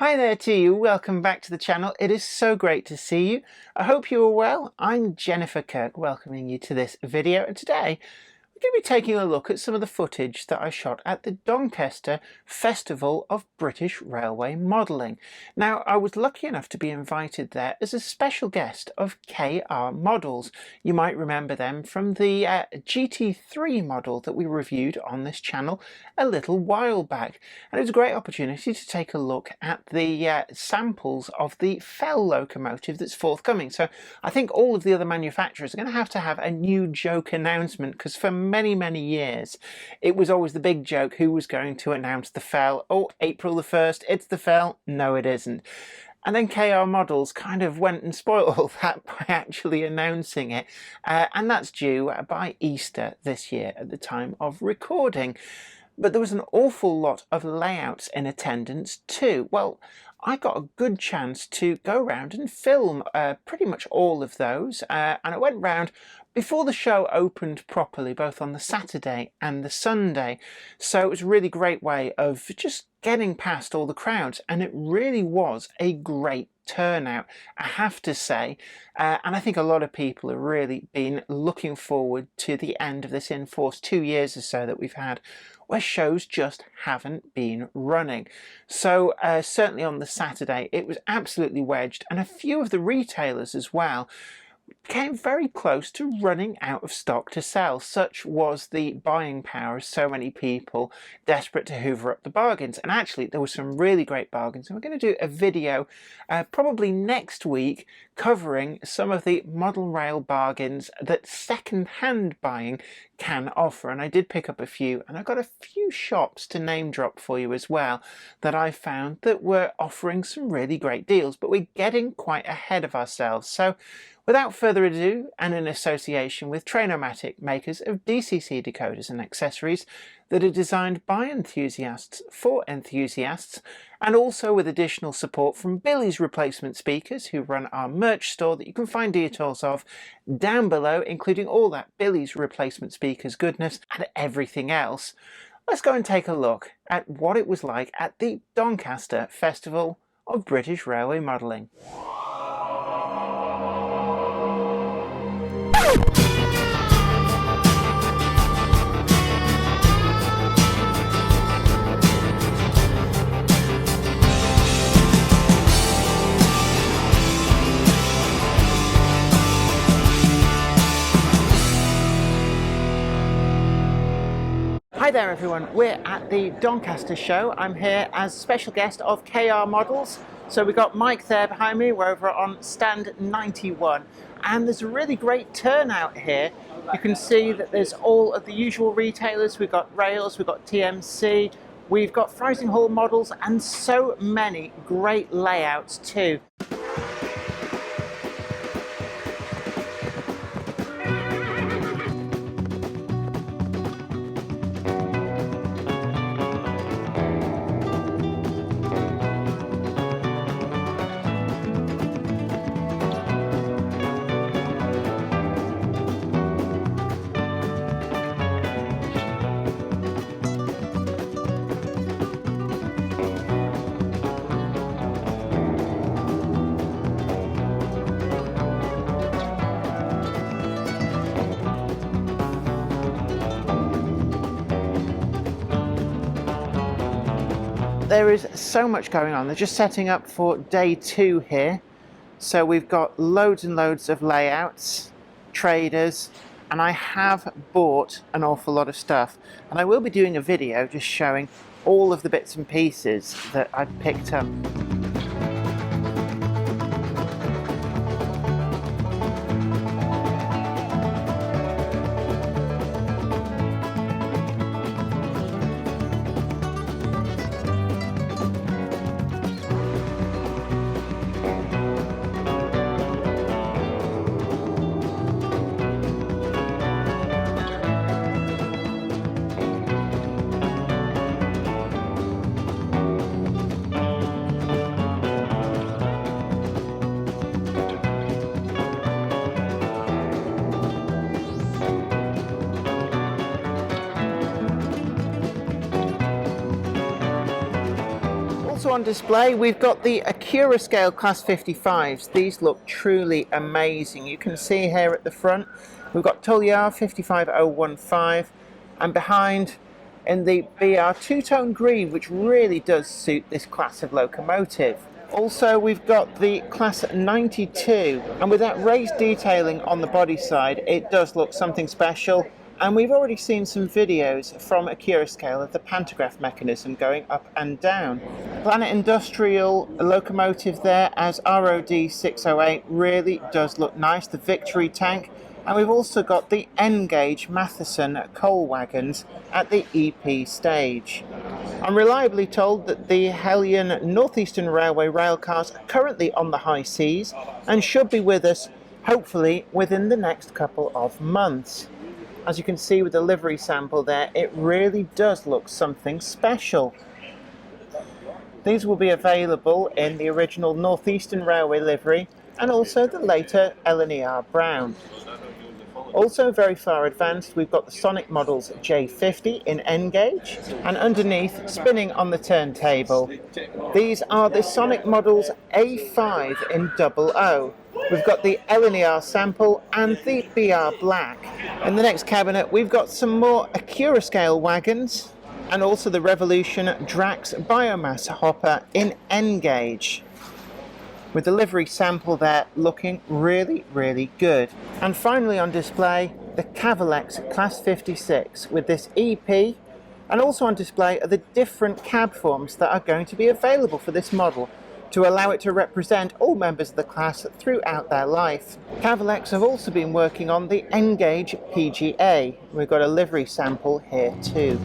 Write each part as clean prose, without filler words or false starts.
Hi there to you, welcome back to the channel. It is so great to see you. I hope you are well. I'm Jennifer Kirk, welcoming you to this video, and today we're going to be taking a look at some of the footage that I shot at the Doncaster Festival of British Railway Modelling. Now, I was lucky enough to be invited there as a special guest of KR Models. You might remember them from the GT3 model that we reviewed on this channel a little while back. And it was a great opportunity to take a look at the samples of the Fell locomotive that's forthcoming. So I think all of the other manufacturers are going to have a new joke announcement, because for many years it was always the big joke who was going to announce the Fell. Oh, April the 1st, it's the Fell. No, it isn't. And then KR Models kind of went and spoiled all that by actually announcing it, and that's due by Easter this year at the time of recording. But there was an awful lot of layouts in attendance too. Well, I got a good chance to go around and film pretty much all of those, and I went round before the show opened properly, both on the Saturday and the Sunday. So it was a really great way of just getting past all the crowds, and it really was a great turnout, I have to say. And I think a lot of people have really been looking forward to the end of this in-force 2 years or so that we've had, where shows just haven't been running. So certainly on the Saturday it was absolutely wedged, and a few of the retailers as well came very close to running out of stock to sell. Such was the buying power of so many people desperate to hoover up the bargains. And actually there were some really great bargains, and we're going to do a video probably next week covering some of the model rail bargains that second-hand buying can offer. And I did pick up a few, and I've got a few shops to name drop for you as well that I found that were offering some really great deals. But we're getting quite ahead of ourselves, so without further ado, and in association with Trainomatic, makers of DCC decoders and accessories that are designed by enthusiasts for enthusiasts, and also with additional support from Billy's Replacement Speakers, who run our merch store that you can find details of down below, including all that Billy's Replacement Speakers goodness and everything else. Let's go and take a look at what it was like at the Doncaster Festival of British Railway Modelling. Hi there everyone, we're at the Doncaster show. I'm here as special guest of KR Models. So we've got Mike there behind me, we're over on stand 91, and there's a really great turnout here. You can see that there's all of the usual retailers. We've got Rails, we've got TMC, we've got Frising Hall Models, and so many great layouts too. There is so much going on. They're just setting up for day 2 here. So we've got loads and loads of layouts, traders, and I have bought an awful lot of stuff. And I will be doing a video just showing all of the bits and pieces that I've picked up. Also on display, we've got the Acura scale Class 55s. These look truly amazing. You can see here at the front, we've got Tulliar 55015, and behind in the BR two-tone green, which really does suit this class of locomotive. Also, we've got the Class 92, and with that raised detailing on the body side, it does look something special. And we've already seen some videos from Acura scale of the pantograph mechanism going up and down. Planet Industrial locomotive there as ROD 608 really does look nice, the Victory tank. And we've also got the N-gauge Matheson coal wagons at the EP stage. I'm reliably told that the Hellion Northeastern Railway railcars are currently on the high seas and should be with us, hopefully, within the next couple of months. As you can see with the livery sample there, it really does look something special. These will be available in the original Northeastern Railway livery and also the later L&ER Brown. Also very far advanced, we've got the Sonic models J50 in N-gauge, and underneath, spinning on the turntable, these are the Sonic models A5 in double O. We've got the L&ER sample and the BR Black. In the next cabinet, we've got some more Acura scale wagons and also the Revolution Drax biomass hopper in N-gauge, with the livery sample there looking really, really good. And finally on display, the Cavalex Class 56 with this EP, and also on display are the different cab forms that are going to be available for this model to allow it to represent all members of the class throughout their life. Cavalex have also been working on the N-gauge PGA. We've got a livery sample here too.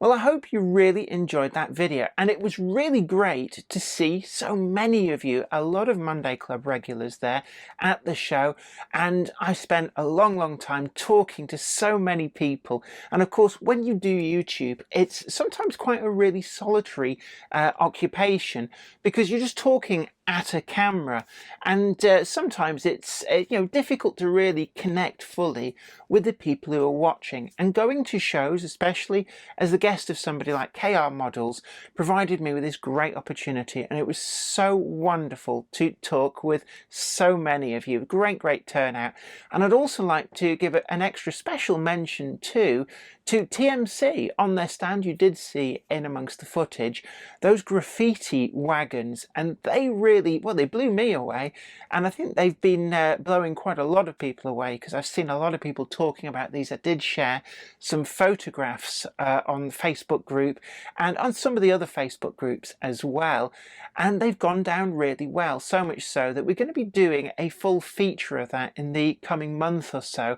Well, I hope you really enjoyed that video, and it was really great to see so many of you, a lot of Monday Club regulars there at the show, and I spent a long time talking to so many people. And of course, when you do YouTube, it's sometimes quite a really solitary occupation, because you're just talking at a camera, and sometimes it's difficult to really connect fully with the people who are watching. And going to shows, especially as the guest of somebody like KR Models, provided me with this great opportunity, and it was so wonderful to talk with so many of you. Great turnout. And I'd also like to give an extra special mention to TMC. On their stand, you did see in amongst the footage those graffiti wagons, and they really, well, they blew me away, and I think they've been blowing quite a lot of people away, because I've seen a lot of people talking about these. I did share some photographs on the Facebook group and on some of the other Facebook groups as well, and they've gone down really well, so much so that we're going to be doing a full feature of that in the coming month or so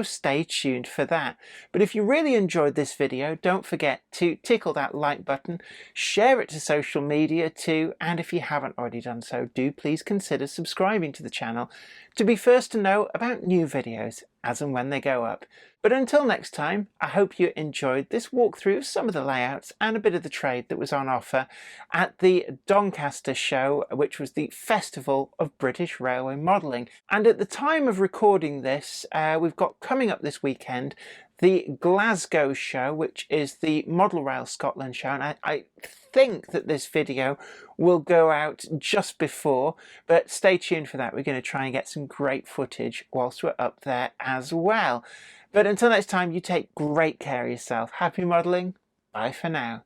stay tuned for that. But if you really enjoyed this video, don't forget to tickle that like button, share it to social media too, and if you haven't already done so, do please consider subscribing to the channel to be first to know about new videos as and when they go up. But until next time, I hope you enjoyed this walkthrough of some of the layouts and a bit of the trade that was on offer at the Doncaster show, which was the Festival of British Railway Modelling. And at the time of recording this, we've got coming up this weekend the Glasgow show, which is the Model Rail Scotland show, and I think that this video will go out just before, but stay tuned for that. We're going to try and get some great footage whilst we're up there as well. But until next time, you take great care of yourself. Happy modelling. Bye for now.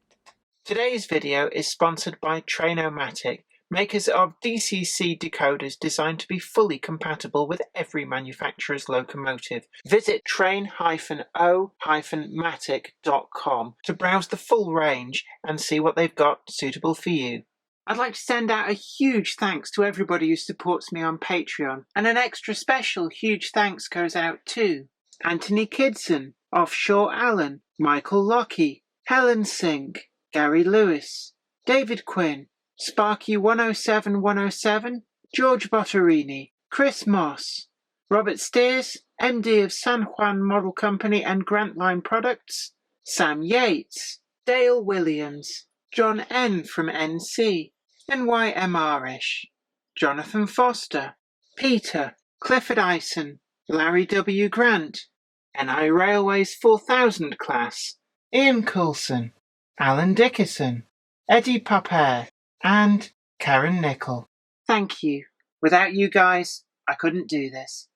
Today's video is sponsored by Train-O-Matic, makers of DCC decoders designed to be fully compatible with every manufacturer's locomotive. Visit train-o-matic.com to browse the full range and see what they've got suitable for you. I'd like to send out a huge thanks to everybody who supports me on Patreon, and an extra special huge thanks goes out to Anthony Kidson, Offshore Allen, Michael Lockie, Helen Sink, Gary Lewis, David Quinn, Sparky 107107, George Botterini, Chris Moss, Robert Steers, MD of San Juan Model Company and Grantline Products, Sam Yates, Dale Williams, John N from NC, NYMRish, Jonathan Foster, Peter, Clifford Ison, Larry W. Grant, NI Railways 4000 class, Ian Coulson, Alan Dickerson, Eddie Popper, and Karen Nickel. Thank you. Without you guys, I couldn't do this.